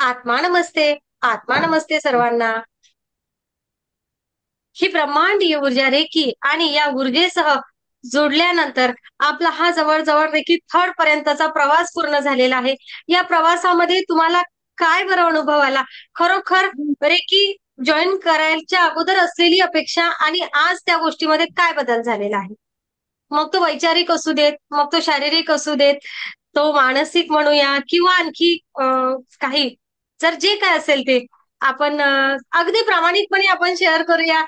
आत्मा नमस्ते. आत्मा नमस्ते सर्वांना. ही ब्रह्मांडीय ऊर्जा रेखी आणि या ऊर्जेसह जोडल्यानंतर आपला हा जवळजवळ रेखी थर्ड पर्यंतचा प्रवास पूर्ण झालेला आहे. या प्रवासामध्ये तुम्हाला काय बरं अनुभव आला? खरोखर रेखी जॉईन करायच्या अगोदर असलेली अपेक्षा आणि आज त्या गोष्टीमध्ये काय बदल झालेला आहे? मग तो वैचारिक असू देत, मग तो शारीरिक असू देत, तो मानसिक म्हणूया किंवा आणखी काही. जर जे काय असेल ते आपण अगदी प्रामाणिकपणे आपण शेअर करूया.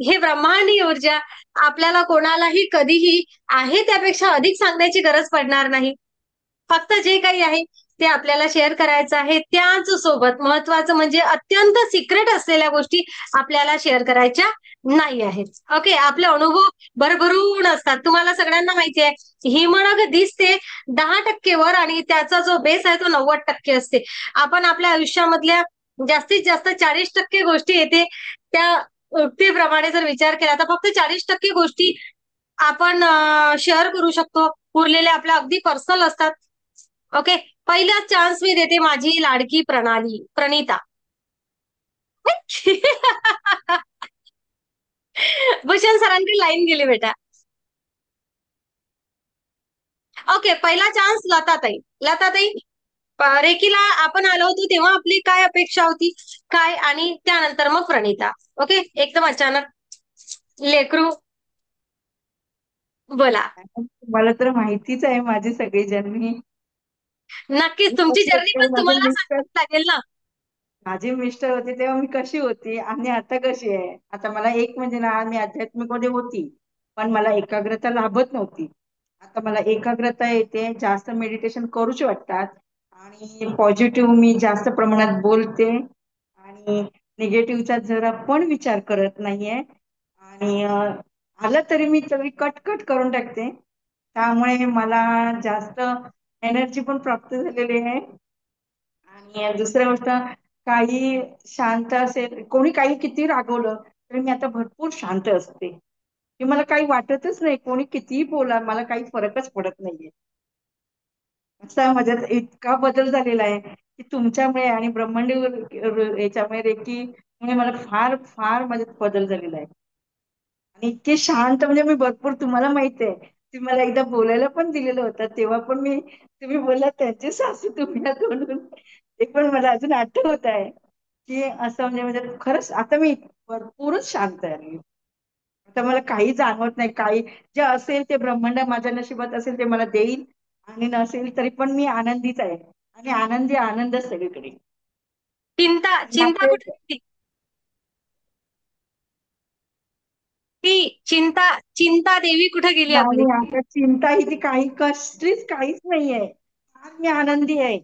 हे ब्रह्मांडीय ऊर्जा आपल्याला कोणालाही कधीही आहे त्यापेक्षा अधिक सांगण्याची गरज पडणार नाही. फक्त जे काही आहे ते आपल्याला शेअर करायचं आहे. त्याच सोबत महत्वाचं म्हणजे अत्यंत सिक्रेट असलेल्या गोष्टी आपल्याला शेअर करायच्या नाही आहेत. ओके. आपले अनुभव भरभरून असतात. तुम्हाला सगळ्यांना माहिती आहे, हिमनग दिसते 10% वर आणि त्याचा जो बेस आहे तो 90% असते. आपण आपल्या आयुष्यामधल्या जास्तीत जास्त 40% गोष्टी येते त्या युक्तीप्रमाणे जर विचार केला तर फक्त 40% गोष्टी आपण शेअर करू शकतो. उरलेल्या आपल्या अगदी पर्सनल असतात. ओके. पहिला चान्स मी देते माझी लाडकी प्रणिता. भूषण सरांची लाईन गेली बेटा. ओके. पहिला चान्स लताताई. लताताई, रेकीला आपण आलो होतो तेव्हा आपली काय अपेक्षा होती, काय, आणि त्यानंतर मग प्रणिता. ओके. एकदम अचानक लेकरू. बोला. मला तर माहितीच आहे माझी सगळी जर्नी. नक्कीच मी तुमची कसं जर्नी होते, पण माझे तुम्हाला मिस्टर सांगावी लागेल ना. माझे मिस्टर होते तेव्हा मी कशी होती आणि आता कशी आहे. आता मला एक म्हणजे ना, मी आध्यात्मिकमध्ये होती पण मला एकाग्रता लाभत नव्हती. आता मला एकाग्रता येते, जास्त मेडिटेशन करूच वाटतात आणि पॉझिटिव्ह मी जास्त प्रमाणात बोलते आणि निगेटिव्हचा जरा पण विचार करत नाहीये. आणि आलं तरी मी तरी कट कट करून टाकते. त्यामुळे मला जास्त एनर्जी पण प्राप्त झालेली आहे. आणि दुसरी गोष्ट, काही शांत असेल, कोणी काही किती रागवलं तरी मी आता भरपूर शांत असते, की मला काही वाटतच नाही. कोणी कितीही बोला, मला काही फरकच पडत नाहीये. असा माझ्यात इतका बदल झालेला आहे की तुमच्यामुळे आणि ब्रह्मांड याच्यामुळे रेकीमुळे मला फार फार माझ्यात बदल झालेला आहे. आणि इतके शांत म्हणजे मी भरपूर, तुम्हाला माहित आहे, तुम्ही मला एकदा बोलायला पण दिलेलं होतं तेव्हा पण मी, तुम्ही बोलला त्यांची सासू तुम्ही आहात म्हणून. ते पण मला अजून आठवत आहे की असं म्हणजे खरंच आता मी भरपूरच शांत आहे. आता मला काही जाणवत नाही. काही जे असेल ते ब्रह्मांड माझ्या नशिबात असेल ते मला देईल आणि नसेल तरी पण मी आनंदीच आहे. आणि आनंदी आनंदच सगळीकडे. चिंता आणि चिंता आपले कुठे गेली? ती चिंता चिंता देवी कुठे गेली आपली? नाही, आता चिंता ही ती काही कसलीच काहीच नाहीये. आज मी आनंदी आहे.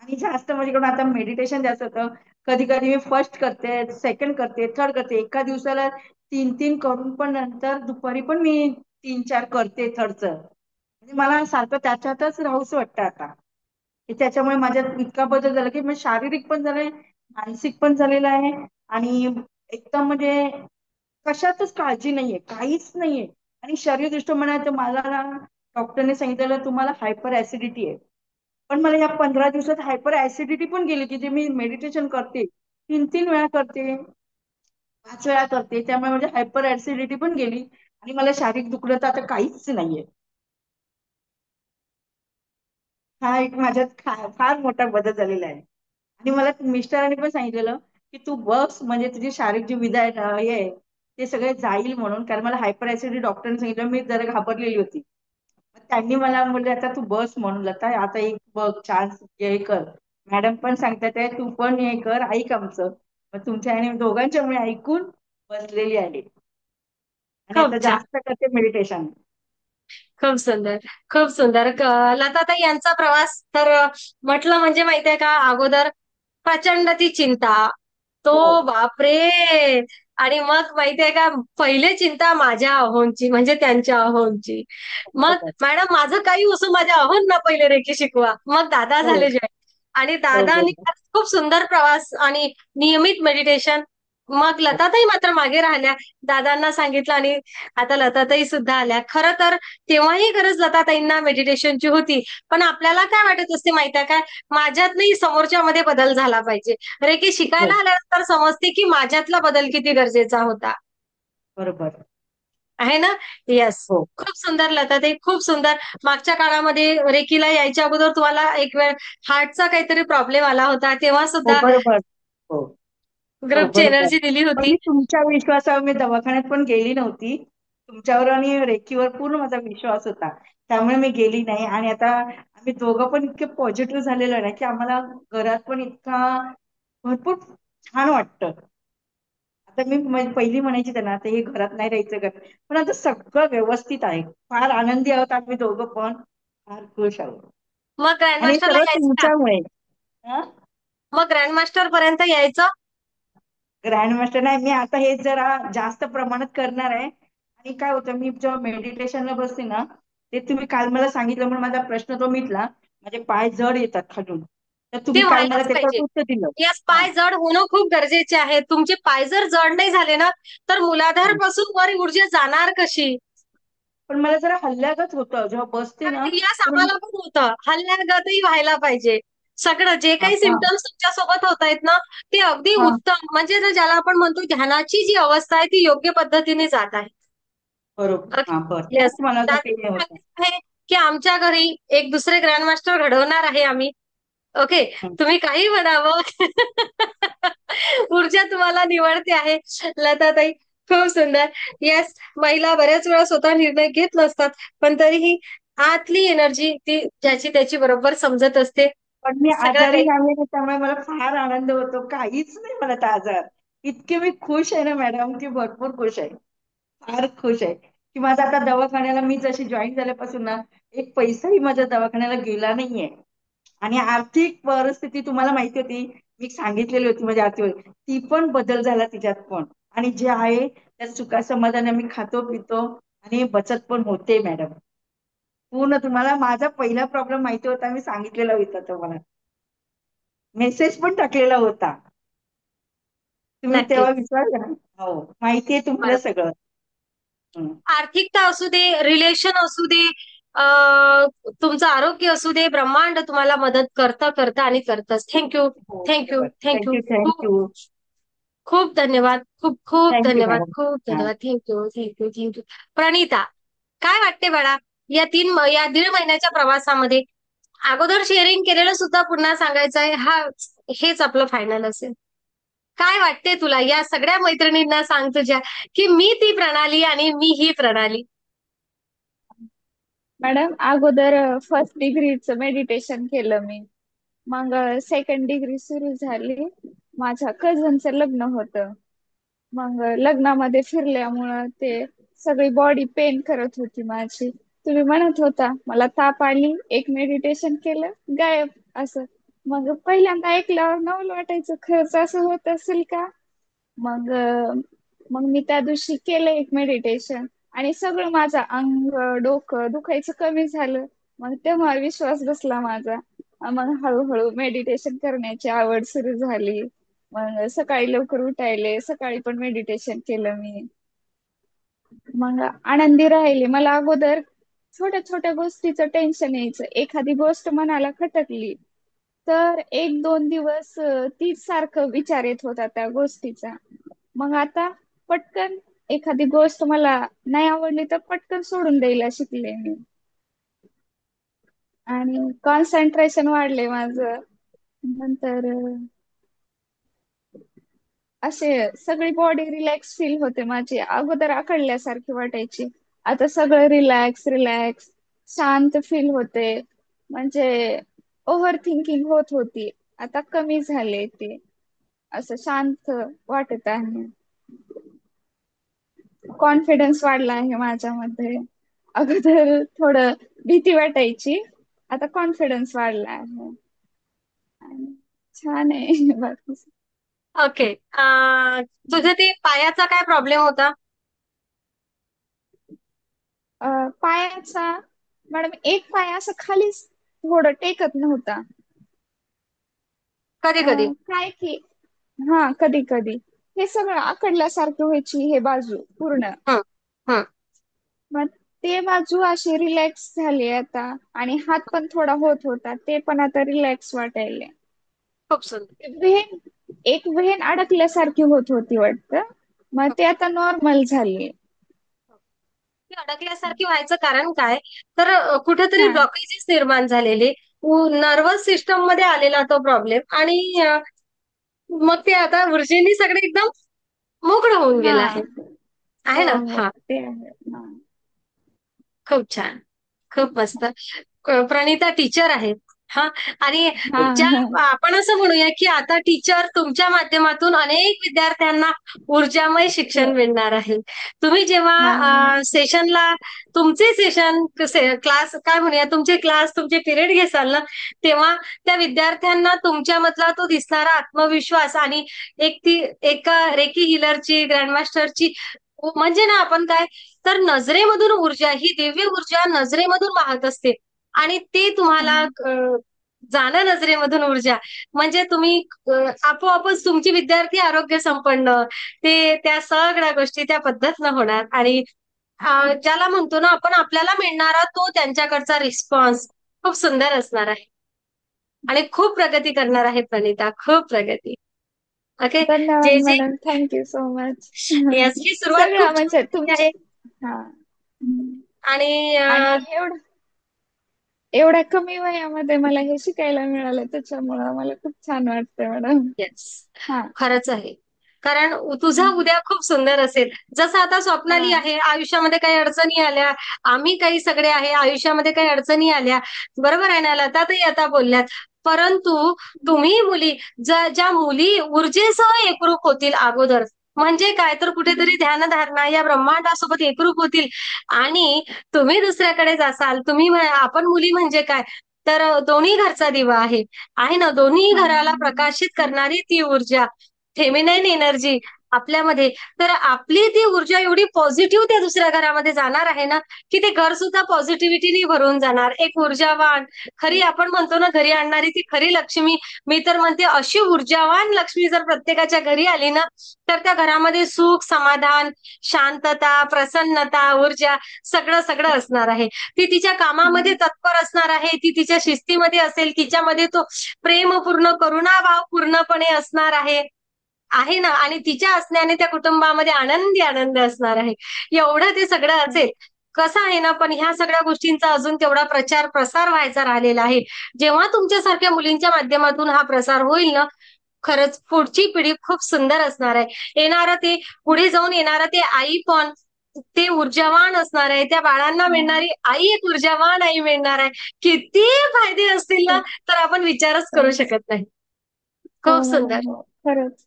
आणि जास्त म्हणजे करून आता मेडिटेशन जास्त होतं. कधी कधी मी फर्स्ट करते, सेकंड करते, थर्ड करते. एका दिवसाला 3-3 करून पण नंतर दुपारी पण मी 3-4 करते थर्डचं. म्हणजे मला सारखं त्याच्यातच राहूच वाटतं आता, की त्याच्यामुळे माझ्यात इतका बदल झाला की म्हणजे शारीरिक पण झालंय, मानसिक पण झालेलं आहे. आणि एकदम म्हणजे कशातच काळजी नाहीये, काहीच नाहीये. आणि शरीरदृष्ट्या म्हणायचं मला ना, डॉक्टरने सांगितलेलं तुम्हाला हायपर ऍसिडिटी आहे. पण मला या 15 दिवसात हायपर ऍसिडिटी पण गेली, की जे मी मेडिटेशन करते 3-3 वेळा करते, 5 वेळा करते, त्यामुळे म्हणजे हायपर ऍसिडिटी पण गेली. आणि मला शारीरिक दुखणं तर आता काहीच नाहीये. हा एक माझ्यात फार मोठा बदल झालेला आहे. आणि मला मिस्टरांनी पण सांगितलेलं की तू बस, म्हणजे तुझी शारीरिक जी विधा आहे हे आहे, ते सगळे जाईल म्हणून. कारण मला हायपर ऍसिडिटी डॉक्टरने सांगितलं, मी जरा घाबरलेली होती. मग त्यांनी मला म्हणले आता तू बस म्हणून, लता आता एक बघ चान्स हे कर. मॅडम पण सांगतात आहे, तू पण हे कर, ऐक आमचं. मग तुमच्या आणि दोघांच्यामुळे ऐकून बसलेली आहे. आणि खूप आता छान. जास्त करते मेडिटेशन. खूप सुंदर. खूप सुंदर. लताताई यांचा प्रवास तर म्हटलं म्हणजे माहितीये का, अगोदर प्रचंड ती चिंता. तो हो, बापरे. आणि मग माहितीये का, पहिले चिंता माझ्या अहोंची म्हणजे त्यांच्या अहोंची. मग बरोबर. मॅडम माझं काही असो, माझ्या अहोंना पहिले रेकी शिकवा. मग दादा हो, झाले जॉईन. आणि हो, दादानी बरोबर. खूप सुंदर प्रवास आणि नियमित मेडिटेशन. मग लताताई मात्र मागे राहिल्या. दादांना सांगितलं आणि आता लताताई सुद्धा आल्या. खरं तर तेव्हाही गरज लताताईंना मेडिटेशनची होती. पण आपल्याला काय वाटत असते माहिती आहे काय? माझ्यातही समोरच्यामध्ये बदल झाला पाहिजे. रेकी हो, शिकायला आल्यानंतर समजते की माझ्यातला बदल किती गरजेचा होता. बरोबर. आहे ना? येस. हो, खूप सुंदर लताताई, खूप सुंदर. मागच्या काळामध्ये रेकीला यायच्या अगोदर तुम्हाला एक वेळ हार्टचा काहीतरी प्रॉब्लेम आला होता. तेव्हा हो, सुद्धा बरोबर. हो, हो, ग्रुपची बरोबर. एनर्जी दिली पण होती. मी तुमच्या विश्वासावर मी दवाखान्यात पण गेली नव्हती. तुमच्यावर आणि रेकीवर पूर्ण माझा विश्वास होता. त्यामुळे मी गेली नाही आणि आता आम्ही दोघं पण इतके पॉझिटिव्ह झालेलो आहे ना, की आम्हाला घरात पण इतका भरपूर छान वाटतं. आता मी पहिली म्हणायची त्यांना, आता हे घरात नाही राहायचं घर. पण आता सगळं व्यवस्थित आहे. फार आनंदी आहोत आम्ही दोघं पण. फार खुश आहोत. मग आणि हे ग्रँडमास्टरला सर्व यायचं का? तुमच्यामुळे. हं? मग ग्रँडमास्टर पर्यंत यायचं? ग्रँड मास्टर नाही, मी आता हे जरा जास्त प्रमाणात करणार आहे. आणि काय होतं, मी जेव्हा मेडिटेशनला बसते ना, ते तुम्ही काल मला सांगितलं म्हणून माझा प्रश्न तो मिटला. माझे पाय जड येतात खालून. तर ते तुम्ही काल मला व्हायलाच पाहिजे. त्याच्यावर उत्तर दिलं. यास हा, पाय जड होणं खूप गरजेचे आहे. तुमचे पाय जर जड नाही झाले ना, तर मूलाधार हा. पासून वर ऊर्जा जाणार कशी? पण मला जरा हल्ल्यागत होतं जेव्हा बसते ना. आणि यास तर आम्हाला पण होतं. हलण्यागतही व्हायला पाहिजे. सगळं जे हा, काही हा, सिम्पटम्स तुमच्या सोबत होत आहेत ना, ते अगदी हा, उत्तम म्हणजे ना ज्याला आपण म्हणतो ध्यानाची जी अवस्था आहे ती योग्य पद्धतीने जात आहे. बरोबर. ओके. हा, बरं. येस. तेच मला ते हे दादांनी होतं. सांगितलं आहे की आमच्या घरी एक दुसरे ग्रँडमास्टर घडवणार आहे आम्ही. ओके. हं. तुम्ही काही म्हणावं. ऊर्जा तुम्हाला निवडते आहे. लताताई खूप सुंदर. येस, महिला बऱ्याच वेळा स्वतः निर्णय घेत नसतात. पण तरीही आतली एनर्जी ती ज्याची त्याची बरोबर समजत असते. पण मी सगळं आजारी काही नाही ना, त्यामुळे मला फार आनंद होतो. काहीच नाही मला त्या आजार. इतके मी खुश आहे ना मॅडम, की भरपूर खुश आहे. फार खुश आहे, की माझा आता दवाखान्याला मी जशी जॉईन झाल्यापासून ना, एक पैसाही माझ्या दवाखान्याला गेला नाहीये. आणि आर्थिक परिस्थिती तुम्हाला माहिती होती, मी सांगितलेली होती माझ्या आरतीवर. ती पण बदल झाला तिच्यात पण. आणि जे आहे त्या सुखा समाधानाने मी खातो पितो आणि बचत पण होते मॅडम. पूर्ण तुम्हाला माझा पहिला प्रॉब्लेम माहिती होता, मी सांगितलेला होता तुम्हाला. मेसेज पण टाकलेला होता. तुम्ही तेव्हा नक्कीच. विचारलं ना. हो, माहिती आहे तुम्हाला बरोबर. सगळं. हं. आर्थिकता असू दे, रिलेशन असू दे, अ, तुमचं आरोग्य असू दे, ब्रह्मांड तुम्हाला मदत करतं आणि करतंच. थँक्यू. हो, थँक्यू. बरोबर. थँक्यू. थँक्यू, खूप थँक्यू. खूप धन्यवाद. खूप खूप थँक्यू धन्यवाद. मॅडम. खूप हां. धन्यवाद. थँक्यू. थँक्यू. थँक्यू. प्रणिता, काय वाटते बाळा? या 1.5 महिन्याच्या प्रवासामध्ये अगोदर शेअरिंग केलेलं सुद्धा पुन्हा सांगायचं आहे. हेच आपलं फायनल असेल. काय वाटते तुला? या सगळ्या मैत्रिणींना सांग तुझ्या, की मी ती प्रणाली आणि मी ही प्रणाली. मॅडम अगोदर फर्स्ट डिग्रीचं मेडिटेशन केलं मी. मग सेकंड डिग्री सुरू झाली. माझ्या कझनचं लग्न होतं. मग लग्नामध्ये फिरल्यामुळं ते सगळी बॉडी पेन करत होती माझी. तुम्ही म्हणत होता मला ताप आली, एक मेडिटेशन केलं, गायब असं. मग पहिल्यांदा ऐकल्यावर नवल वाटायचं, खरंच असं होत असेल का? मग मग मी त्या दिवशी केलं एक मेडिटेशन आणि सगळं माझं अंग डोकं दुखायचं कमी झालं. मग तेव्हा विश्वास बसला माझा. मग हळूहळू मेडिटेशन करण्याची आवड सुरू झाली. मग सकाळी लवकर उठायले, सकाळी पण मेडिटेशन केलं मी. मग आनंदी राहिले. मला अगोदर छोट्या छोट्या गोष्टीचं टेन्शन यायचं. एखादी गोष्ट मनाला खटकली तर 1-2 दिवस तीच सारखं विचार येत होता त्या गोष्टीचा. मग आता पटकन एखादी गोष्ट मला नाही आवडली तर पटकन सोडून द्यायला शिकले मी. आणि कॉन्सन्ट्रेशन वाढले माझं. नंतर असे सगळी बॉडी रिलॅक्स फील होते माझी. अगोदर आखडल्यासारखी वाटायची. आता सगळं रिलॅक्स रिलॅक्स शांत फील होते. म्हणजे ओव्हर थिंकिंग होत होती, आता कमी झाले ते. असं शांत वाटत आहे. कॉन्फिडन्स वाढला आहे माझ्यामध्ये. अगोदर थोडं भीती वाटायची, आता कॉन्फिडन्स वाढला आहे. आणि छान आहे. बाकी ओके. तुझं ते पायाचा काय प्रॉब्लेम होता? पायाचा मॅडम एक पाय असं खाली थोडं टेकत नव्हता. कधी कधी. काय की हा कधी कधी हे सगळं आकडल्यासारखं व्हायची हे बाजू पूर्ण. हं, हं. मग ते बाजू अशी रिलॅक्स झाली आता, आणि हात पण थोडा होत होता, ते पण आता रिलॅक्स वाटायले. खूप सुंदर. वेन एक वेन अडकल्यासारखी होत होती वाटतं, मग ते आता नॉर्मल झाली. ती अडकल्यासारखी व्हायचं कारण काय? तर कुठेतरी हा ब्लॉकेजेस निर्माण झालेले, नर्वस सिस्टम मध्ये आलेला तो प्रॉब्लेम, आणि मग ते आता ऊर्जेनी सगळे एकदम मोकळं होऊन हा गेलं आहे. आहे हो ना? हो हा. ते आहे. हा खूप छान. खूप मस्त. प्रणिता टीचर आहेत. हा. आणि हा ज्या हा आपण असं म्हणूया की आता टीचर तुमच्या माध्यमातून अनेक विद्यार्थ्यांना ऊर्जामय शिक्षण मिळणार आहे. तुम्ही हा जेव्हा सेशनला तुमचे सेशन क्लास काय म्हणूया, तुमचे क्लास तुमचे पिरियड घेसाल ना, तेव्हा त्या विद्यार्थ्यांना तुमच्यामधला तो दिसणारा आत्मविश्वास आणि एका रेकी हिलरची, ग्रँडमास्टरची म्हणजे ना आपण काय, तर नजरेमधून ऊर्जा, ही दिव्य ऊर्जा नजरेमधून वाहत असते, आणि ते तुम्हाला जाणं नजरेमधून ऊर्जा, म्हणजे तुम्ही आपोआपच तुमची विद्यार्थी आरोग्य संपन्न, ते त्या सगळ्या गोष्टी त्या पद्धतीनं होणार. आणि ज्याला म्हणतो ना आपण, आपल्याला मिळणारा तो त्यांच्याकडचा रिस्पॉन्स खूप सुंदर असणार आहे, आणि खूप प्रगती करणार आहे प्रणिता, खूप प्रगती. ओके. धन्यवाद जे जे मॅडम, थँक्यू सो मच. याची सुरुवात सगळं खूप छान म्हणजे झाली आहे. हा हम्म. आणि आणि एवढ्या कमी वयामध्ये मला हे शिकायला मिळालं, त्याच्यामुळं मला खूप छान वाटतंय मॅडम. येस, हा खरंच आहे. कारण तुझा उद्या खूप सुंदर असेल. जसं आता स्वप्नाली हा आहे, आयुष्यामध्ये काही अडचणी आल्या, आम्ही काही सगळे आहे, आयुष्यामध्ये काही अडचणी आल्या. बरोबर आहे ना, लताताई आता बोलल्यात. परंतु तुम्ही मुली, ज्या मुली ऊर्जेसह एकरूप होतील अगोदर, म्हणजे काय, तर कुठेतरी ध्यानधारणा या ब्रह्मांडासोबत एकरूप होतील, आणि तुम्ही दुसऱ्याकडे जासाल. आपण मुली म्हणजे काय, तर दोन्ही घरचा दिवा आहे. आहे ना, दोन्ही हा घराला प्रकाशित करणारी ती ऊर्जा, फेमिनाईन एनर्जी आपल्यामध्ये. तर आपली ती ऊर्जा एवढी पॉझिटिव्ह त्या दुसऱ्या घरामध्ये जाणार आहे ना, की ते घर सुद्धा पॉझिटिव्हिटीने भरून जाणार. एक ऊर्जावान, खरी आपण म्हणतो ना, घरी आणणारी ती खरी लक्ष्मी. मी तर म्हणते, अशी ऊर्जावान लक्ष्मी जर प्रत्येकाच्या घरी आली ना, तर त्या घरामध्ये सुख, समाधान, शांतता, प्रसन्नता, ऊर्जा सगळं सगळं असणार आहे. ती तिच्या कामामध्ये तत्पर असणार आहे, ती तिच्या शिस्तीमध्ये असेल, तिच्यामध्ये तो प्रेमपूर्ण, करुणाभाव पूर्णपणे असणार आहे. आहे ना, आणि तिच्या असण्याने त्या कुटुंबामध्ये आनंदी आनंद असणार आहे. एवढं ते सगळं असेल. कसं आहे ना, पण ह्या सगळ्या गोष्टींचा अजून तेवढा प्रचार प्रसार व्हायचा राहिलेला आहे. जेव्हा तुमच्यासारख्या मुलींच्या माध्यमातून हा प्रसार होईल ना, खरंच पुढची पिढी खूप सुंदर असणार आहे. येणारं ते, पुढे जाऊन येणारं ते आई पण ते ऊर्जावान असणार आहे. त्या बाळांना मिळणारी आई एक ऊर्जावान आई मिळणार आहे. किती फायदे असतील ना, तर आपण विचारच करू शकत नाही. हो खूप सुंदर. मॅडम, हो खरंच.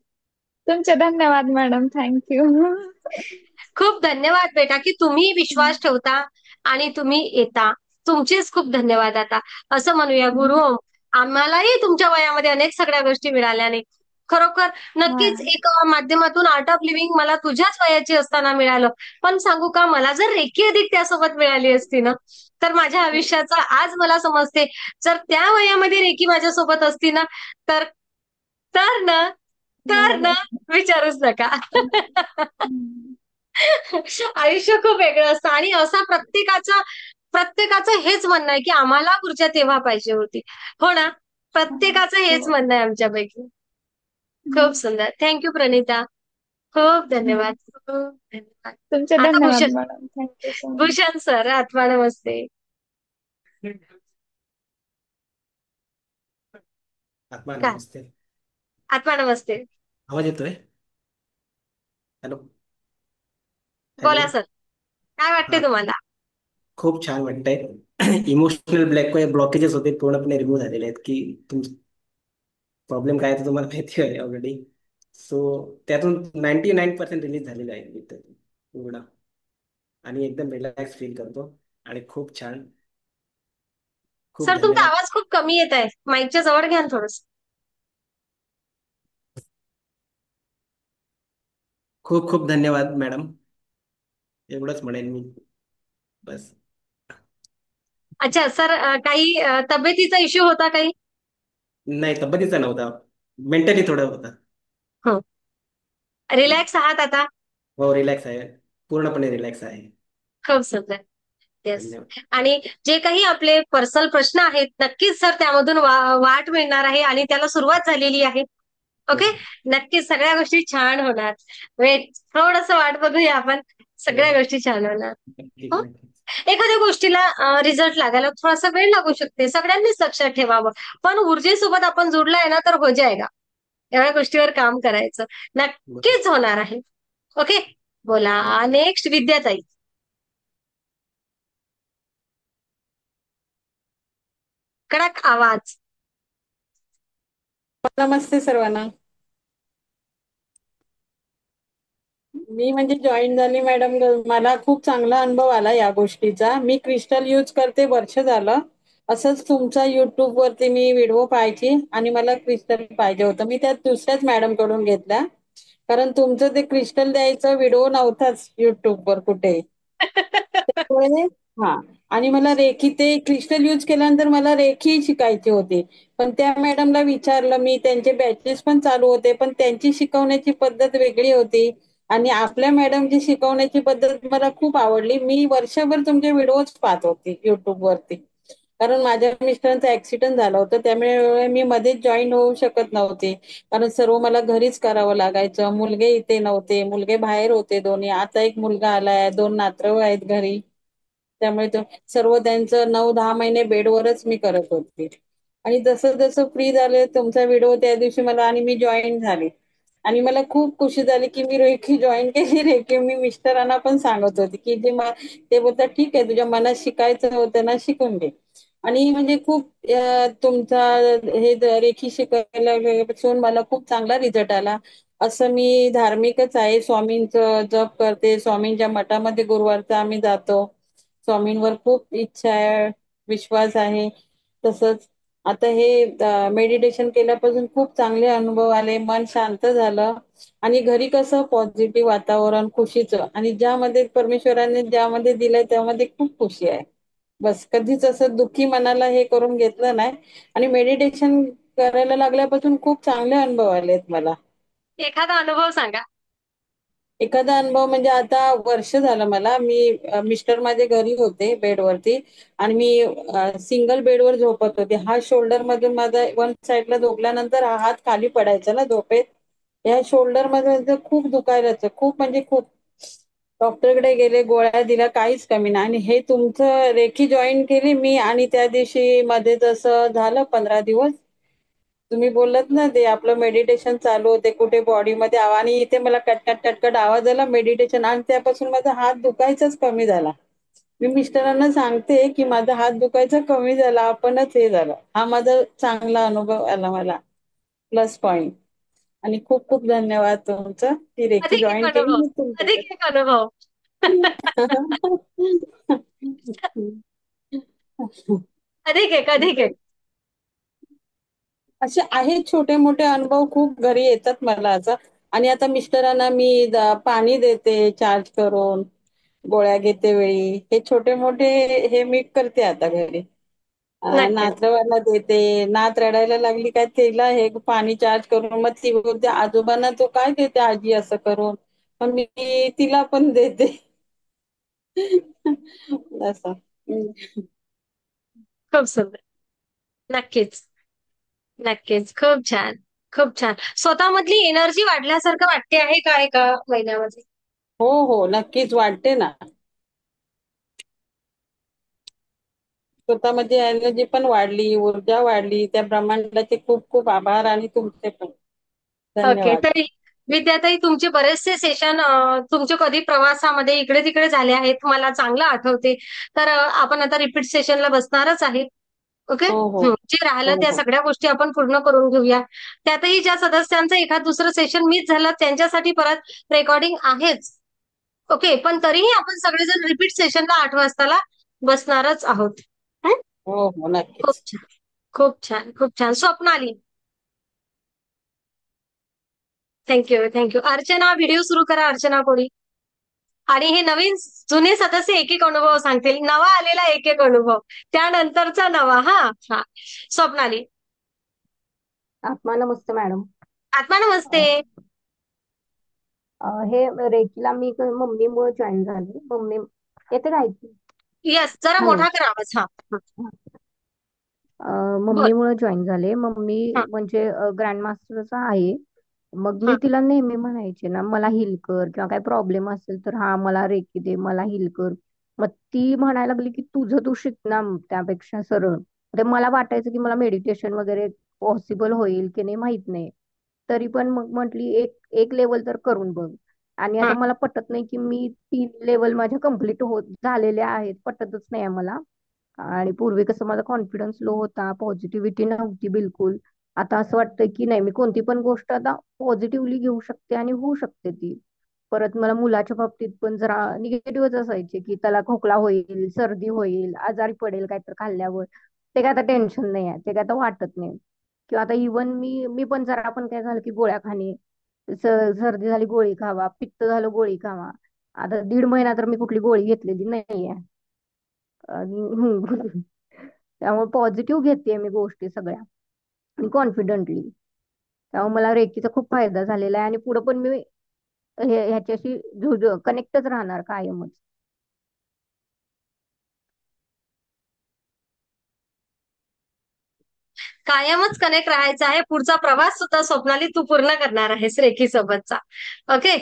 तुमचे धन्यवाद मॅडम, थँक्यू. खूप धन्यवाद बेटा, की तुम्ही विश्वास ठेवता आणि तुम्ही येता. तुमचेच खूप धन्यवाद. आता असं म्हणूया, गुरु, आम्हालाही तुमच्या वयामध्ये अनेक सगळ्या गोष्टी मिळाल्या नाही. खरोखर हा नक्कीच एक माध्यमातून आर्ट ऑफ लिव्हिंग मला तुझ्याच वयाची असताना मिळालं. पण सांगू का, मला जर रेकी अधिक त्यासोबत मिळाली असती ना, तर माझ्या आयुष्याचा आज मला समजते, जर त्या वयामध्ये रेकी माझ्यासोबत असती ना, तर तर ना तर ना विचारूच नका. आयुष्य खूप वेगळं असतं, आणि असा प्रत्येकाचं हेच म्हणणं आहे, की आम्हाला ऊर्जा तेव्हा पाहिजे होती. हो ना? प्रत्येकाचं हेच हो. म्हणणं आहे आमच्यापैकी. खूप सुंदर. Thank you Pranita. खूप धन्यवाद. खूप धन्यवाद. तुमचे आता धन्यवाद madam, thank you so much. Bhushan sir, आत्मा नमस्ते. आत्मा काय? नमस्ते. आत्मा नमस्ते. आवाज येतोय? हॅलो. हॅलो. बोला सर. काय वाटते हा, तुम्हाला? खूप छान वाटतंय. इमोशनल ब्लॉकेजेस होते, पूर्णपणे रिमूव्ह झालेले आहेत, की तुमचा प्रॉब्लेम काय आहे ते तुम्हाला माहिती आहे ऑलरेडी. सो त्यातून 99% रिलीज झालेलं आहे इथं पूर्ण, आणि एकदम रिलॅक्स फील करतो. आणि खूप छान. खूप सर, तुमचा धन्यवाद. आवाज खूप कमी येत आहे. माईकच्या जवळ घ्या ना थोडंसं. खूप खूप धन्यवाद मॅडम. एवढंच म्हणेन मी, बस. अच्छा सर, काही तब्येतीचा इश्यू होता काही? नाही, तब्येतीचा नव्हता, मेंटली थोडं होता. हं. रिलॅक्स आहात आता? हो, रिलॅक्स आहे. पूर्णपणे रिलॅक्स आहे. खूप सुंदर. येस. धन्यवाद. आणि जे काही आपले पर्सनल प्रश्न आहेत, नक्कीच सर त्यामधून वाट मिळणार आहे आणि त्याला सुरुवात झालेली आहे. ओके. हो, नक्कीच सगळ्या गोष्टी छान होणार. वेट, थोडस वाट बघूया आपण. हो. सगळ्या गोष्टी छान होणार. नक्कीच, हो? नक्कीच. एखाद्या गोष्टीला रिझल्ट लागायला थोडासा वेळ लागू शकते. सगळ्यांनीच लक्षात ठेवावं. पण ऊर्जेसोबत आपण जुडलाय ना तर हो जाएगा. एवढ्या गोष्टीवर काम करायचं. बरोबर. नक्कीच होणार आहे. ओके. बोला. नेक्स्ट विद्याताई. कडक आवाज. नमस्ते सर्वांना. मी म्हणजे जॉईन झाली मॅडम, मला खूप चांगला अनुभव आला या गोष्टीचा. मी क्रिस्टल यूज करते, वर्ष झालं. असंच तुमचा युट्यूब वरती मी व्हिडिओ पाहायची आणि मला क्रिस्टल पाहिजे होतं. मी त्या दुसऱ्याच मॅडम कडून घेतल्या, कारण तुमचं ते क्रिस्टल द्यायचं व्हिडिओ नव्हताच युट्यूबवर कुठे. त्यामुळे हा, आणि मला रेखी ते क्रिस्टल यूज केल्यानंतर मला रेखी शिकायची होती. पण त्या मॅडमला विचारलं मी, त्यांचे बॅचेस पण चालू होते, पण त्यांची शिकवण्याची पद्धत वेगळी होती आणि आपल्या मॅडमची शिकवण्याची पद्धत मला खूप आवडली. मी वर्षभर तुमचे व्हिडिओज पाहत होते युट्यूब वरती, कारण माझ्या मिस्टरांचा ऍक्सिडेंट झाला होता, त्यामुळे मी मध्येच जॉईन होऊ शकत नव्हते. कारण सर्व मला घरीच करावं लागायचं. मुलगे इथे नव्हते, मुलगे बाहेर होते दोन्ही. आता एक मुलगा आलाय, 2 नातवं आहेत घरी. त्यामुळे तो सर्व त्यांचं 9-10 महिने बेडवरच मी करत होते. आणि जसं जसं फ्री झाले तुमचा व्हिडिओ त्या दिवशी मला, आणि मी जॉईन झाले आणि मला खूप खुशी झाली की मी रेखी जॉईन केली. रेखी मी मिस्टरांना पण सांगत होते की ते बोलतात ठीक आहे, तुझ्या मनात शिकायचं होतं ना, शिकून घे. आणि म्हणजे खूप तुमचा हे रेखी शिकायला पासून मला खूप चांगला रिझल्ट आला. असं मी धार्मिकच आहे, स्वामींचं जप करते, स्वामींच्या मठामध्ये गुरुवारचा आम्ही जातो. स्वामींवर खूप इच्छा आहे, विश्वास आहे. तसंच आता हे मेडिटेशन केल्यापासून खूप चांगले अनुभव आले, मन शांत झालं आणि घरी कसं पॉझिटिव्ह वातावरण, खुशीचं, आणि ज्यामध्ये परमेश्वराने ज्यामध्ये दिलंय त्यामध्ये खूप खुशी आहे. बस कधीच असं दुःखी मनाला हे करून घेतलं नाही. आणि मेडिटेशन करायला लागल्यापासून खूप चांगले अनुभव आलेत मला. एखादा अनुभव सांगा. एखादा अनुभव म्हणजे आता वर्ष झालं मला, मिस्टर माझे घरी होते बेडवरती आणि मी सिंगल बेडवर झोपत होते. हा शोल्डर मधून माझा वन साईडला झोपल्यानंतर हा हात खाली पडायचा ना झोपेत, या शोल्डर मध्ये खूप दुखायलाच, खूप म्हणजे खूप. डॉक्टरकडे गेले, गोळ्या दिल्या, काहीच कमी नाही. आणि हे तुमचं रेखी जॉईन केली मी, आणि त्या दिवशी मध्ये जसं झालं 15 दिवस, तुम्ही बोललात ना ते आपलं मेडिटेशन चालू होते कुठे बॉडीमध्ये, आणि इथे मला कटकट कटकट आवाज आला मेडिटेशन, आणि त्यापासून माझा हात दुखायचाच कमी झाला. मी मिस्टरांना सांगते की माझा हात दुखायचा कमी झाला, आपणच हे झालं. हा माझा चांगला अनुभव आला मला, प्लस पॉइंट. आणि खूप खूप धन्यवाद तुमचं, की रेखी अधिक एक जॉईन केली अनुभव. मी तुमच्याकडे. अधिक एक अनुभव. अधिक एक, अधिक एक. असे आहेत छोटे मोठे अनुभव, खूप घरी येतात मला असं. आणि आता मिस्टरांना मी पाणी देते चार्ज करून, गोळ्या घेते वेळी, हे छोटे मोठे हे मी करते आता घरी. नक्कीच. नातवाला देते, नात रडायला लागली काय तिला हे पाणी चार्ज करून, मग ती बोलते आजोबांना तू काय देते आजी असं करून, मग मी तिला पण देते. असं. खूप सुंदर. नक्कीच. नक्कीच. खूप छान. खूप छान. स्वतःमधली एनर्जी वाढल्यासारखं वाटते आहे का एका महिन्यामध्ये? हो हो, नक्कीच वाटते ना. स्वतःमध्ये एनर्जी पण वाढली, ऊर्जा वाढली. त्या ब्रह्मांडाचे खूप खूप आभार, आणि तुमचे पण ओके. धन्यवाद. तरी विद्याताई, तुमचे बरेचसे सेशन तुमचे कधी प्रवासामध्ये इकडे तिकडे झाले आहेत, मला चांगलं आठवते. तर आपण आता रिपीट सेशनला बसणारच आहे. ओके. हो हो जे राहिलं हो त्या हो सगळ्या गोष्टी आपण पूर्ण करून घेऊया. त्यातही ज्या सदस्यांचं एखाद दुसरं सेशन मिस झालं त्यांच्यासाठी परत रेकॉर्डिंग आहेच. ओके. पण तरीही आपण सगळेजण रिपीट सेशनला 8 वाजताला बसणारच आहोत. हं? हो हो, खूप नक्कीच. छान. खूप छान. खूप छान. Swapnali. Thank you. Thank you. Archana, video सुरू करा. अर्चना कोळी. आणि हे नवीन जुने सदस्य एक एक अनुभव सांगतील. नवा आलेला एक एक अनुभव. त्यानंतरचा नवा. हा. हा. स्वप्नाली. आत्मा नमस्ते मॅडम. आत्मा नमस्ते. हे रेकीला मी मम्मीमुळे जॉईन झाले. मम्मी येते काय? येस, जरा हॅलो. मोठा करा आवाज. हा हा, बोल. मम्मीमुळे जॉईन झाले. मम्मी हा म्हणजे ग्रँड मास्टरचा आहे. मग हा मी तिला नेहमी म्हणायचे ना, मला हील कर किंवा काय प्रॉब्लेम असेल तर हा मला रेकी दे, मला हील कर. मग ती म्हणायला लागली की तुझं तू शिक ना त्यापेक्षा सरळ. ते मला वाटायचं की मला मेडिटेशन वगैरे पॉसिबल होईल की नाही माहित नाही. तरी पण मग म्हटली एक एक लेवल तर करून बघ. आणि हा आता मला पटत नाही की मी 3 लेवल माझ्या कम्प्लीट होत झालेल्या आहेत, पटतच नाही आहे मला. आणि पूर्वी कसं माझा कॉन्फिडन्स लो होता, पॉझिटिव्हिटी नव्हती बिलकुल. आता असं वाटतंय की नाही, मी कोणती पण गोष्ट आता पॉझिटिव्हली घेऊ शकते आणि होऊ शकते ती. परत मला मुलाच्या बाबतीत पण जरा निगेटिव्हच असायचे की त्याला खोकला होईल, सर्दी होईल, आजारी पडेल काहीतरी खाल्ल्यावर. ते काय आता टेन्शन नाही आहे, ते काय आता वाटत नाही. किंवा आता इव्हन मी मी पण जरा पण काय झालं की गोळ्या खाणे, सर्दी झाली गोळी खावा, पित्त झालं गोळी खावा. आता 1.5 महिना तर मी कुठली गोळी घेतलेली नाहीये. आणि त्यामुळे पॉझिटिव्ह घेते मी गोष्टी सगळ्या आणि कॉन्फिडंटली. त्यामुळे मला रेकीचा खूप फायदा झालेला आहे आणि पुढे पण मी ह्याच्याशी कनेक्टच राहणार कायमच. कायमच कनेक्ट राहायचं आहे. पुढचा प्रवास सुद्धा स्वप्नाली तू पूर्ण करणार आहेस रेखी सोबतचा. Okay.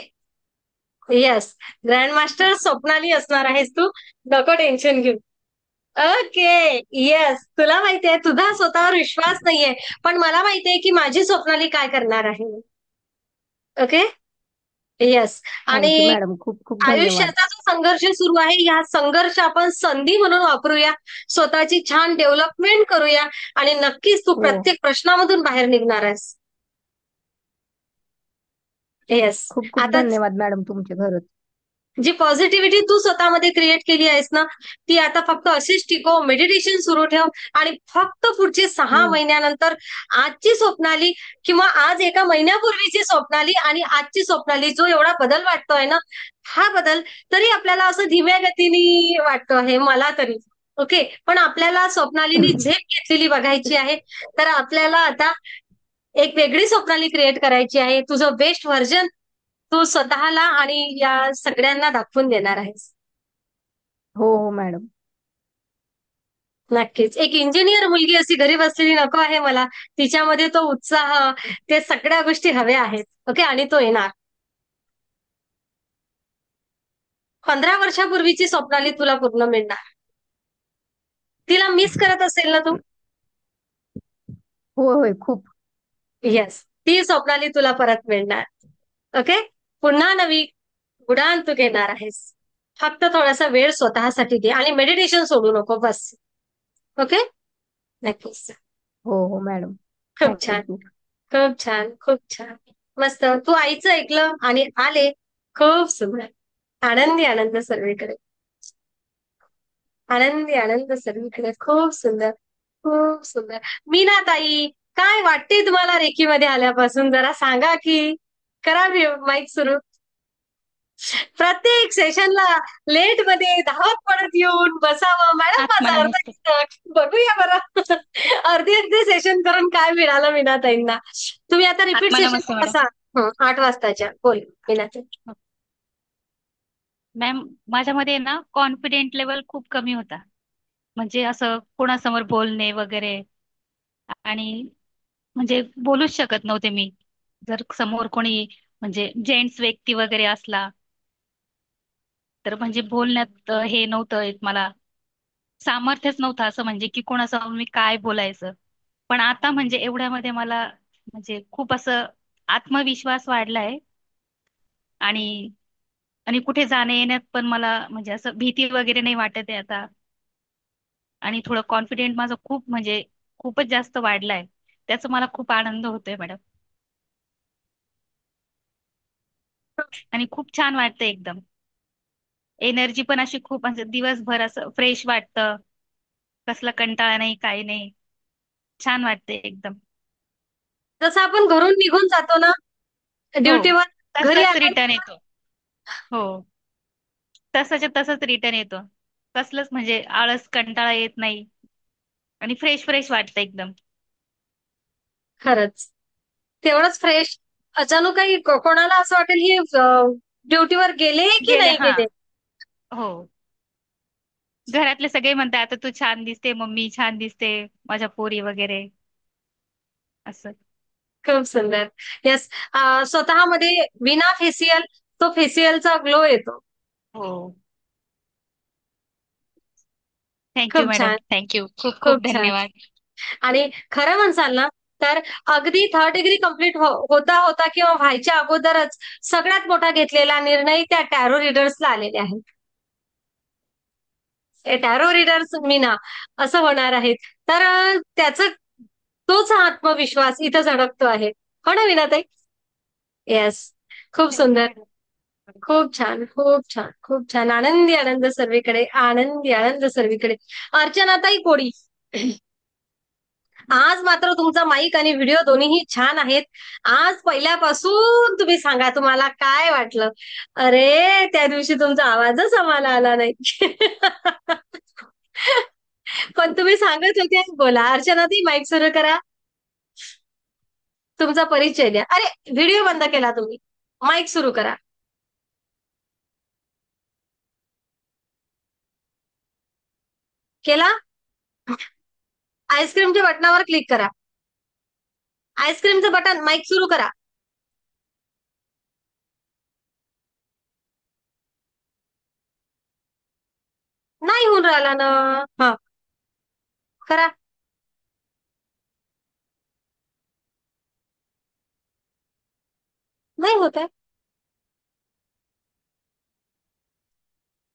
Yes, grand master Swapnali असणार आहेस तू. नको टेन्शन घेऊ. ओके. येस, तुला माहितीये तुझा स्वतःवर विश्वास नाहीये, पण मला माहितीये की माझी स्वप्नाली काय करणार आहे. ओके. येस. थँक्यू आणि मॅडम, खूप खूप धन्यवाद. आयुष्याचा जो संघर्ष सुरू आहे, ह्या संघर्ष आपण संधी म्हणून वापरूया. स्वतःची छान डेव्हलपमेंट करूया आणि नक्कीच तू हो प्रत्येक प्रश्नामधून बाहेर निघणार आहेस. येस. खूप खूप आता धन्यवाद मॅडम तुमचे खरंच. जी पॉझिटिव्हिटी तू स्वतःमध्ये क्रिएट केली आहेस ना, ती आता फक्त अशीच टिकव, मेडिटेशन सुरू ठेव आणि फक्त पुढचे 6 महिन्यानंतर आजची स्वप्नाली किंवा आज एका महिन्यापूर्वीची स्वप्नाली आणि आजची स्वप्नाली जो एवढा बदल वाटतोय ना, हा बदल तरी आपल्याला असं धीम्या गतीने वाटतो आहे मला तरी. ओके. पण आपल्याला स्वप्नालीनी झेप घेतलेली बघायची आहे. तर आपल्याला आता एक वेगळी स्वप्नाली क्रिएट करायची आहे. तुझं बेस्ट व्हर्जन तू स्वतःला आणि या सगळ्यांना दाखवून देणार आहेस. हो हो मॅडम. नक्कीच. एक इंजिनियर मुलगी अशी घरी बसलेली नको आहे मला. तिच्यामध्ये तो उत्साह, ते सगळ्या गोष्टी हव्या आहेत. ओके. आणि तो येणार. 15 वर्षापूर्वीची स्वप्नाली तुला पूर्ण मिळणार. तिला मिस करत असेल ना तू? होय होय खूप. येस. ती स्वप्नाली तुला परत मिळणार. ओके. पुन्हा नवी उडाण तू घेणार आहेस. फक्त थोडासा वेळ स्वतःसाठी दे आणि मेडिटेशन सोडू नको बस. ओके. नक्कीच. हो हो मॅडम. खूप छान. थँक्यू. खूप छान. खूप छान. मस्त. तू आईचं ऐकलं आणि आले. खूप सुंदर. आनंदी आनंद सर्वीकडे. आनंदी आनंद सर्वीकडे. खूप सुंदर. खूप सुंदर. मीना ताई, काय वाटते तुम्हाला रेकीमध्ये आल्यापासून? जरा सांगा की. करा माईक सुरू. प्रत्येक सेशनला लेट मध्ये धावत पडत येऊन बसावं. मॅडम आत्मा माझा अर्धा नमस्ते. बघूया बरं. अर्धी अर्धी सेशन करून काय मिळालं मीनाताईंना. तुम्ही आता रिपीट आत्मा नमस्ते सेशन मॅडम. बसा. 8 वाजताच्या. बोल मीनाताई. मॅम, माझ्यामध्ये ना कॉन्फिडेंट लेवल खूप कमी होता. म्हणजे असं कोणासमोर बोलणे वगैरे, आणि म्हणजे बोलूच शकत नव्हते मी. जर समोर कोणी म्हणजे जेंट्स व्यक्ती वगैरे असला तर म्हणजे बोलण्यात हे नव्हतं येत मला. सामर्थ्यच नव्हतं असं म्हणजे की कोणासमोर मी काय बोलायचं. पण आता म्हणजे एवढ्यामध्ये मला म्हणजे खूप असं आत्मविश्वास वाढलाय. आणि आणि कुठे जाण्या येण्यात पण मला म्हणजे असं भीती वगैरे नाही वाटत आहे आता. आणि थोडं कॉन्फिडेंट माझं खूप म्हणजे खूपच जास्त वाढलाय. त्याचा मला खूप आनंद होतोय मॅडम. आणि खूप छान वाटतं एकदम. एनर्जी पण अशी खूप म्हणजे दिवसभर असं फ्रेश वाटतं. कसला कंटाळा नाही, काही नाही. छान वाटते एकदम. जसं आपण घरून निघून जातो ना हो, ड्युटीवर, घरी तसंच रिटर्न आल्यानंतर येतो. हो, तसंच्या तसंच रिटर्न येतो. कसलंच म्हणजे आळस कंटाळा येत नाही. आणि फ्रेश फ्रेश वाटतं एकदम. खरंच तेवढंच फ्रेश जणू काही कोणाला असं वाटेल ही ड्युटीवर गेले की गेले नाही हा. गेले. हो. घरातले सगळे म्हणतात आता तू छान दिसते मम्मी, छान दिसते माझ्या पोरी वगैरे असं. खूप सुंदर. येस. स्वतःमध्ये विना फेशियल तो फेशियलचा ग्लो येतो. हो. थँक्यू खूप मॅडम, छान. थँक्यू. खूप खूप खूप छान. धन्यवाद. आणि खरं म्हणसाल ना तर अगदी 3rd डिग्री कंप्लीट होता होता किंवा व्हायच्या अगोदरच सगळ्यात मोठा घेतलेला निर्णय त्या टॅरो रीडर्सला आलेले आहेत. टॅरो रीडर्स मीना असं होणार आहेत. तर त्याचं तोच आत्मविश्वास इथं झळकतो आहे. हो ना मीनाताई? येस. खूप थँक्यू सुंदर. मॅडम. खूप छान, खूप छान, खूप छान. आनंदी आनंद सर्वीकडे, आनंदी आनंद सर्वीकडे. अर्चनाताई कोळी, आज मात्र तुमचा माईक आणि व्हिडिओ दोन्हीही छान आहेत. आज पहिल्यापासून तुम्ही सांगा तुम्हाला काय वाटलं? अरे, त्या दिवशी तुमचा आवाजच आम्हाला आला नाही. पण तुम्ही सांगत होते. बोला अर्चनाताई, माईक सुरू करा. तुमचा परिचय द्या. अरे, व्हिडिओ बंद केला तुम्ही. माईक सुरू करा. केला? आईस्क्रीमच्या बटनावर क्लिक करा. आईस्क्रीमचं बटन, माईक सुरू करा. नाही होऊन राहिला ना. हा, करा. नाही होत आहे.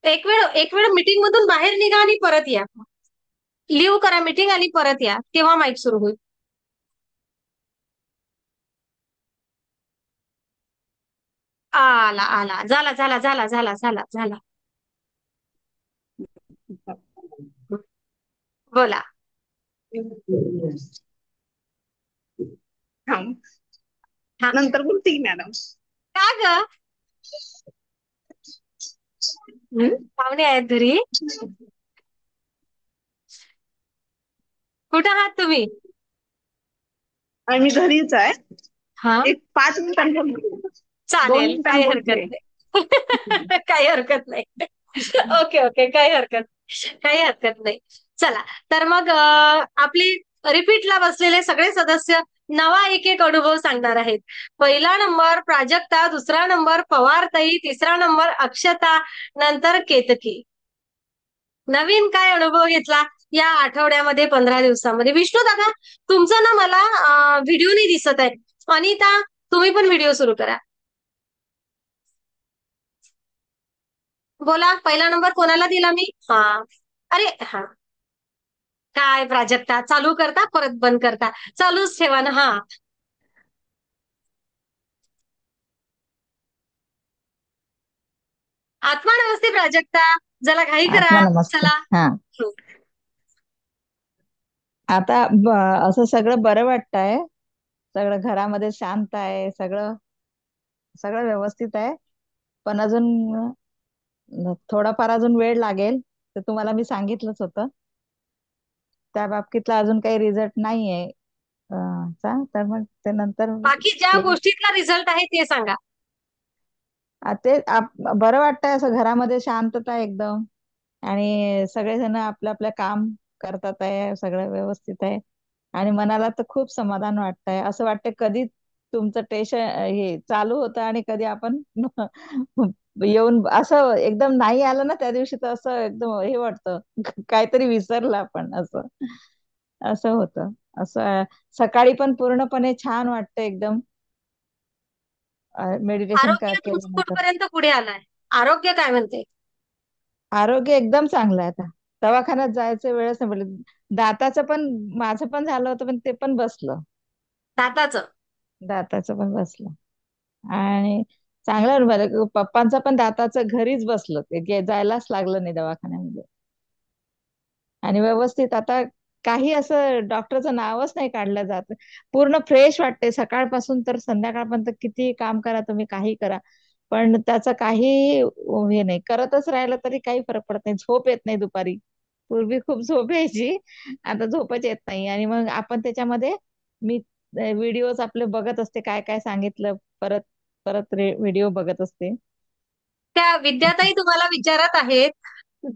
एक वेळ मीटिंग मधून बाहेर निघा आणि परत या. लिव्ह करा मीटिंग आणि परत या. तेव्हा माईक सुरू होईल. आला आला. झाला झाला झाला झाला झाला झाला. बोला. हा, नंतर बोलते की मॅडम. का ग? पाहुणे आहेत घरी. कुठं आहात तुम्ही? आम्ही घरीच आहे. हा, एक 5 मिनिटांनी बोलते. 2 चालेल. मिनिटांनी काही हरकत बोलते. नाही. काही हरकत नाही. Okay okay. काही हरकत नाही. चला, तर मग आपले रिपीटला बसलेले सगळे सदस्य नवा एक एक अनुभव सांगणार आहेत. पहिला नंबर प्राजक्ता, दुसरा नंबर पवारताई, तिसरा नंबर अक्षता, नंतर केतकी. नवीन काय अनुभव घेतला या आठवड्यामध्ये, 15 दिवसामध्ये? विष्णू दादा, तुमचं ना मला व्हिडिओ नाही दिसत आहे. अनिता, तुम्ही पण व्हिडिओ सुरू करा. बोला, पहिला नंबर कोणाला दिला मी? हा, अरे हा, काय प्राजक्ता, चालू करता परत बंद करता, चालूच ठेवा ना. हा, आत्मा नमस्ते प्राजक्ता, जरा घाई करा. आत्मा नमस्ते. चला. हा, हं. आता असं सगळं बरं वाटतंय. सगळं घरामध्ये शांत आहे. सगळं सगळं व्यवस्थित आहे. पण अजून थोडाफार अजून वेळ लागेल. तर तुम्हाला मी सांगितलंच होतं. त्या बाबतीतला अजून काही रिझल्ट नाहीये. तर मग ते नंतर बाकी ज्या गोष्टीतला रिझल्ट आहे ते सांगा. ते बरं वाटतंय. असं घरामध्ये शांतता आहे एकदम. आणि सगळेजण आपलं आपलं काम करतात आहे. सगळं व्यवस्थित आहे. आणि मनाला तर खूप समाधान वाटतंय. असं वाटतंय कधी तुमचं टेन्शन हे चालू होतं आणि कधी आपण येऊन असं एकदम नाही आलं ना त्या दिवशी, तर असं एकदम हे वाटतं काहीतरी विसरलं आपण, असं असं होतं. असं सकाळी पण पूर्णपणे छान वाटतं एकदम मेडिटेशन आरोग्य तुमचं केल्यानंतर. कुठपर्यंत पुढे आलाय? आरोग्य काय म्हणते? आरोग्य एकदम चांगलं आहे. आता दवाखान्यात जायचं वेळच नाही पडली. दाताचं पण माझं पण झालं होतं, पण ते पण बसलं. दाताचं? दाताचं पण बसलं. आणि चांगलं बरं, पप्पांचं पण दाताचं घरीच बसलं. ते जायलाच लागलं नाही दवाखान्यामध्ये. आणि व्यवस्थित आता काही असं डॉक्टरचं नावच नाही काढलं जात. पूर्ण फ्रेश वाटते सकाळपासून तर संध्याकाळपर्यंत. किती काम करा तुम्ही, काही करा, पण त्याचं काही हे नाही. करतच राहिलं तरी काही फरक पडत नाही. झोप येत नाही दुपारी. पूर्वी खूप झोप यायची, आता झोपच येत नाही. आणि मग आपण त्याच्यामध्ये मी व्हिडिओज आपले बघत असते, काय काय सांगितलं, परत परत व्हिडिओ बघत असते. त्या विद्याताई तुम्हाला विचारत आहेत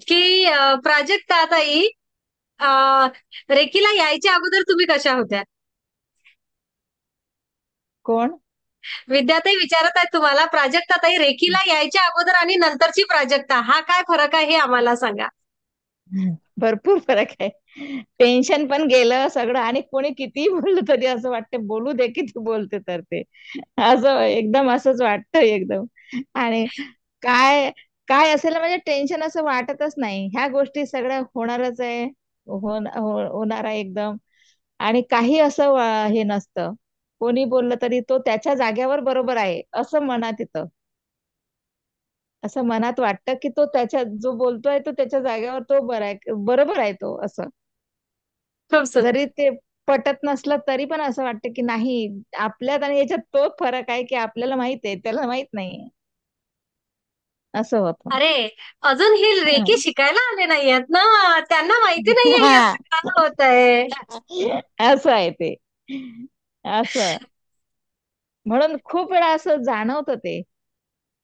की प्राजक्ताताई, रेकीला यायच्या अगोदर तुम्ही कशा होत्या? कोण? विद्याताई विचारत आहेत तुम्हाला, प्राजक्ताताई रेकीला यायच्या अगोदर आणि नंतरची प्राजक्ता, हा काय फरक आहे हे आम्हाला सांगा. भरपूर फरक आहे. टेन्शन पण गेलं सगळं, आणि कोणी कितीही बोललं तरी असं वाटतं बोलू दे की तू बोलते तर ते, असं एकदम असंच वाटतं एकदम. आणि काय काय असेल म्हणजे टेन्शन असं वाटतच नाही. ह्या गोष्टी सगळ्या होणारच आहे, होणार आहे एकदम. आणि काही असं हे नसतं. कोणी बोललं तरी तो त्याच्या जाग्यावर बरोबर आहे असं मनात येतं. असं मनात वाटतं की तो त्याच्या जो बोलतोय तो त्याच्या जागेवर तो बरोबर आहे तो, असं. खूप सुंदर. जरी ते पटत नसलं तरी पण असं वाटतं की नाही, आपल्यात आणि याच्यात तो फरक आहे की आपल्याला माहित आहे, त्याला माहित नाही, असं होतं. अरे, अजून ही रेकी हं. शिकायला आले नाहीयेत ना, त्यांना माहिती नाहीये हे हा. असं काय होत आहे. असं आहे ते, असं. म्हणून खूप वेळा असं जाणवतं ते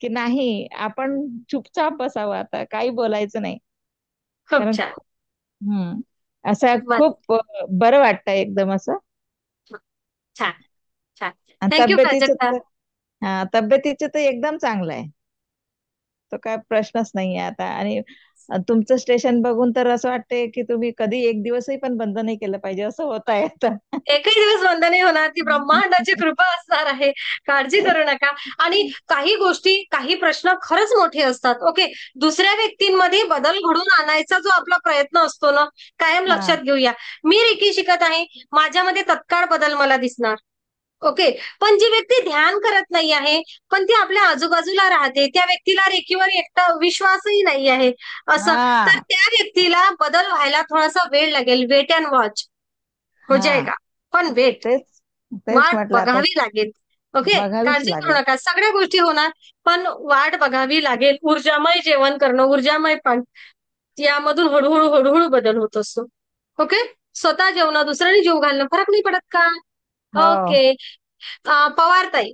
की नाही, आपण चुपचाप बसावं, आता काही बोलायचं नाही. खूप कारण छान. हम्म असं मस्त. खूप बरं वाटतं एकदम असं. छान छान. आणि थँक्यू प्राजक्ता. तब्येतीचं तर एकदम चांगलं आहे, तो काय प्रश्नच नाहीये आता. आणि तुमचं स्टेशन बघून तर असं वाटतंय की तुम्ही कधी एक दिवसही पण बंद नाही केलं पाहिजे असं होत आहे आता. एकही दिवस बंद नाही होणार, ती ब्रह्मांडाची कृपा असणार आहे, काळजी करू नका. आणि काही गोष्टी, काही प्रश्न खरंच मोठे असतात. ओके, दुसऱ्या व्यक्तींमध्ये बदल घडवून आणायचा जो आपला प्रयत्न असतो ना, कायम हा लक्षात घेऊया. मी रेकी शिकत आहे, माझ्यामध्ये तत्काळ बदल मला दिसणार. ओके, पण जी व्यक्ती ध्यान करत नाही आहे, पण ती आपल्या आजूबाजूला राहते, त्या व्यक्तीला रेकीवर एकटा विश्वासही नाही आहे असं, तर हा त्या व्यक्तीला बदल व्हायला थोडासा वेळ लागेल. वेट अँड वॉच हो हा जाएगा, पण वेट, तेच तेच वाट म्हटलं आता, बघावी लागेल. ओके, बघावीच काळजी करू लागेल. नका, सगळ्या गोष्टी होणार, पण वाट बघावी लागेल. ऊर्जामय जेवण करणं, ऊर्जामय पान, यामधून हळूहळू हळूहळू बदल होत असतो. ओके, स्वतः जेवणं, दुसऱ्याने जेव घालणं, फरक नाही पडत का? हो. ओके. पवारताई,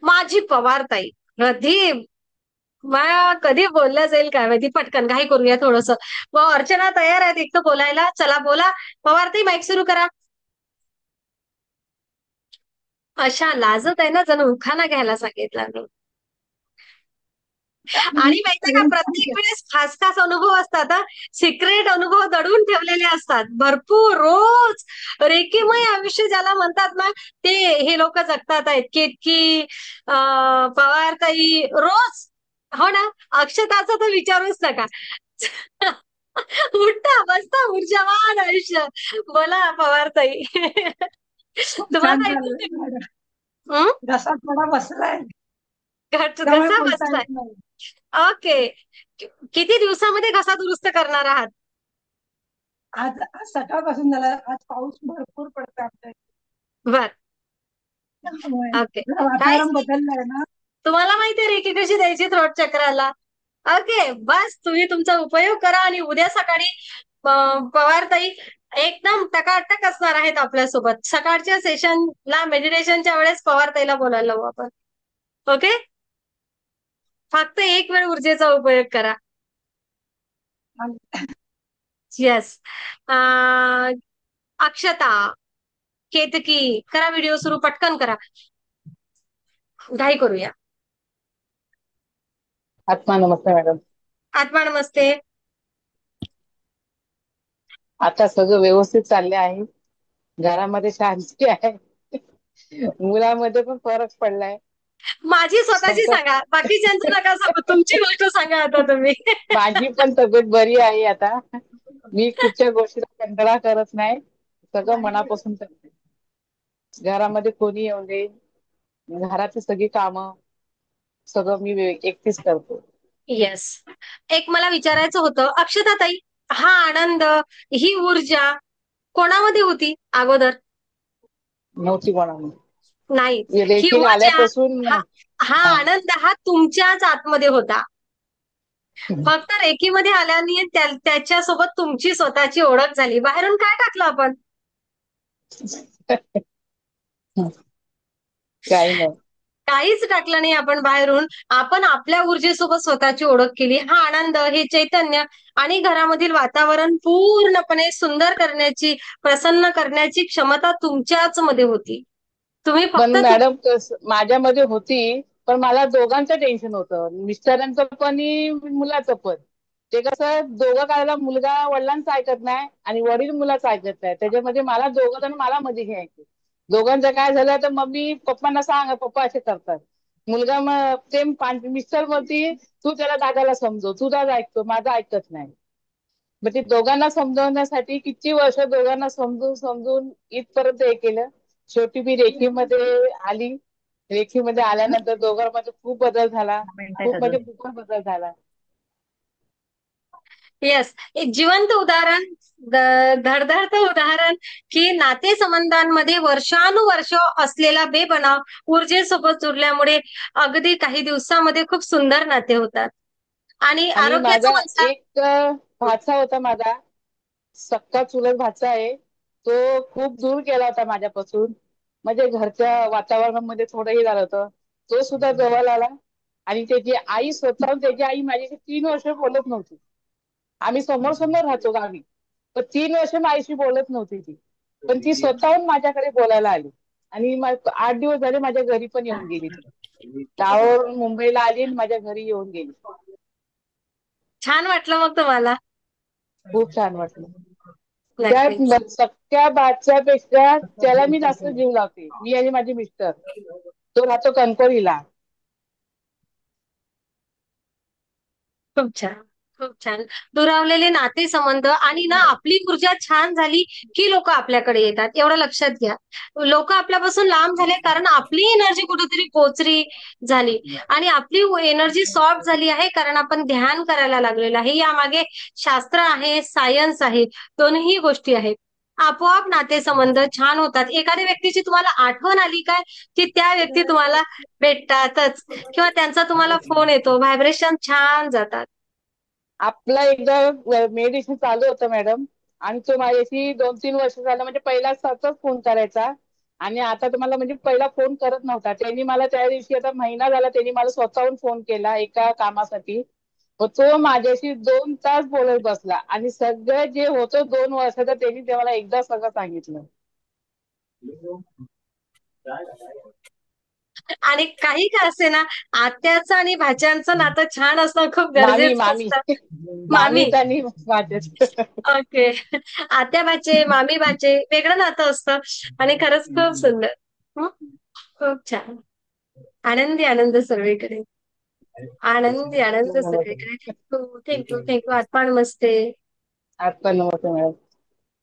माझी पवारताई, कधी कधी बोलल्या जाईल काय माहिती, पटकन घाई करूया थोडस. अर्चना तयार आहेत एक तर बोलायला, चला बोला. पवारताई, माईक सुरू करा. अशा लाजत आहे ना, जणू उखाणा घ्यायला सांगितला मी. आणि माहितीये का, प्रत्येक वेळेस खास खास अनुभव असतात, सिक्रेट अनुभव दडवून ठेवलेले असतात भरपूर. रोज रेकीमय आयुष्य ज्याला म्हणतात ना, ते हे लोक जगतात आहेत की पवारताई रोज, हो ना, अक्षताचं तर विचारूच नका. उठता बसता ऊर्जावान आयुष्य. बोला पवारताई. छान तुम्हाला ऐकून चाललंय मॅडम. हं? घसा थोडा बसलाय, त्यामुळे घसा बोलता बसलाय. येत नाही. ओके, किती दिवसामध्ये घसा दुरुस्त करणार आहात? आज आज सकाळपासून झाला, आज पाऊस भरपूर पडतो आमच्या इथे. बर. त्यामुळे ओके, जरा काहीच वातावरण नाही. बदललंय ना. तुम्हाला माहितीये रेकी कशी द्यायची थ्रोट चक्राला? ओके, बस तुम्ही तुमचा उपयोग करा आणि उद्या सकाळी पवारताई एकदम टकाटक असणार आहेत आपल्यासोबत. सकाळच्या सेशनला, मेडिटेशनच्या वेळेस पवारताईला बोलायला लावू आपण. ओके, फक्त एक वेळ ऊर्जेचा उपयोग करा. येस. अक्षता, केतकी, करा व्हिडिओ सुरू, पटकन करा, घाई करूया. आत्मा नमस्ते मॅडम. आत्मा नमस्ते. आता सगळं व्यवस्थित चालले आहे, घरामध्ये शांती आहे, मुलामध्ये पण फरक पडलाय. माझी स्वतःची सगळं सांगा, बाकीच्यांचं नका सांगू, तुमची गोष्ट सांगा आता तुम्ही. माझी पण तब्येत बरी आहे आता. मी कुठच्या गोष्टीला कंटाळा करत नाही, सगळं मनापासून करते. घरामध्ये कोणी येऊ दे, घराची सगळी कामं सगळं मी एकटीच करतो. येस. एक मला विचारायचं होतं, अक्षताताई, हा आनंद, ही ऊर्जा कोणामध्ये होती अगोदर? नव्हती बनवली. नाही, ही रेकीला ऊर्जा, आल्यापासून हा हा हा. आनंद हा तुमच्याच आतमध्ये होता. फक्त रेकीमध्ये आल्याने त्याच्यासोबत तुमची स्वतःची ओळख झाली. बाहेरून काय टाकलं आपण? काही नाही. काहीच टाकलं नाही आपण बाहेरून. आपण आपल्या ऊर्जेसोबत स्वतःची ओळख केली. हा आनंद, हे चैतन्य आणि घरामधील वातावरण पूर्णपणे सुंदर करण्याची, प्रसन्न करण्याची क्षमता तुमच्याच मध्ये होती. तुम्ही फक्त पण मॅडम माझ्यामध्ये होती, पण मला दोघांचं टेन्शन होतं, मिस्टरांचं पण आणि मुलाचं पण. ते कसं दोघं करायला, मुलगा वडिलांचं ऐकत नाही आणि वडील मुलाचं ऐकत नाही. त्याच्यामध्ये मला दोघं जण मला मध्ये घ्यायचे. दोघांचं काय झालं तर मम्मी पप्पांना सांग, पप्पा असे करतात. मुलगा मग ते मिस्टर म्हणती तू त्याला दादाला समजव, तुझाच ऐकतो, माझं ऐकत नाही. मग ते दोघांना समजवण्यासाठी किती वर्ष दोघांना समजून समजून इथपर्यंत हे केलं. शेवटी मी रेखीमध्ये आली. रेखीमध्ये आल्यानंतर दोघांमध्ये खूप बदल झाला, खूप म्हणजे खूपच बदल झाला. येस, एक जिवंत उदाहरण, धडधडतं उदाहरण की नातेसंबंधांमध्ये वर्षानुवर्ष असलेला बेबनाव ऊर्जेसोबत जुळल्यामुळे अगदी काही दिवसामध्ये खूप सुंदर नाते होतात. आणि आणि आरोग्याचं माझा म्हणता. एक भाचा होता, माझा सक्का चुलत भाचा आहे. तो खूप दूर गेला होता माझ्यापासून. म्हणजे घरच्या वातावरणामध्ये थोडंही झालं होतं. तो सुद्धा जवळ आला. आणि त्याची आई, स्वतः त्याची आई माझ्याशी 3 वर्ष बोलत नव्हती. आम्ही समोर समोर राहतो गावी, पण 3 वर्ष माझ्याशी बोलत नव्हती ती. पण ती स्वतःहून माझ्याकडे बोलायला आली. आणि 8 दिवस झाले माझ्या घरी पण येऊन गेली ती. गावावरून मुंबईला आली आणि माझ्या घरी येऊन गेली. छान वाटलं मग तुम्हाला? खूप छान वाटलं. नक्कीच. त्या सख्या बाच्यापेक्षा त्याला मी जास्त जीव लावते, मी आणि माझे मिस्टर. तो राहतो कणकवलीला. खूप छान, खूप छान. दुरावलेले नातेसंबंध आणि ना आपली ऊर्जा छान झाली की लोक आपल्याकडे येतात, एवढं लक्षात घ्या. लोक आपल्यापासून लांब झाले कारण आपली एनर्जी कुठेतरी पोचरी झाली आणि आपली एनर्जी सॉफ्ट झाली आहे कारण आपण ध्यान करायला लागलेलो आहे. यामागे शास्त्र आहे, सायन्स आहे, दोन्ही गोष्टी आहेत. आपोआप नातेसंबंध छान होतात. एखाद्या व्यक्तीची तुम्हाला आठवण आली काय की त्या व्यक्ती तुम्हाला भेटतातच किंवा त्यांचा तुम्हाला फोन येतो, व्हायब्रेशन छान जातात. आपला एकदा मेडिसिन चालू होतं मॅडम, आणि तो माझ्याशी 2-3 वर्ष झालं, म्हणजे पहिला सतत फोन करायचा. आणि आता तुम्हाला म्हणजे पहिला फोन करत नव्हता. त्यांनी मला त्या दिवशी, आता महिना झाला, त्यांनी मला स्वतःहून फोन केला एका कामासाठी. मग तो माझ्याशी 2 तास बोलत बसला आणि सगळं जे होतं 2 वर्षाचं त्यांनी ते मला एकदा सगळं सांगितलं. आणि काही का असे ना, आत्याचं आणि भाच्यांचं नातं छान असणं खूप मामी गरजेचं मामी असतं. मामी. मामीच आणि माझ्याच. ओके. आत्या भाचे, मामी भाचे वेगळं नातं असतं आणि खरंच खूप सुंदर. हं? खूप छान. आनंदी आनंद सर्वीकडे. आनंदी आनंद सर्वीकडे. Thank you, thank you, thank you. आत्मा नमस्ते. आज पण नव्हतं मॅडम.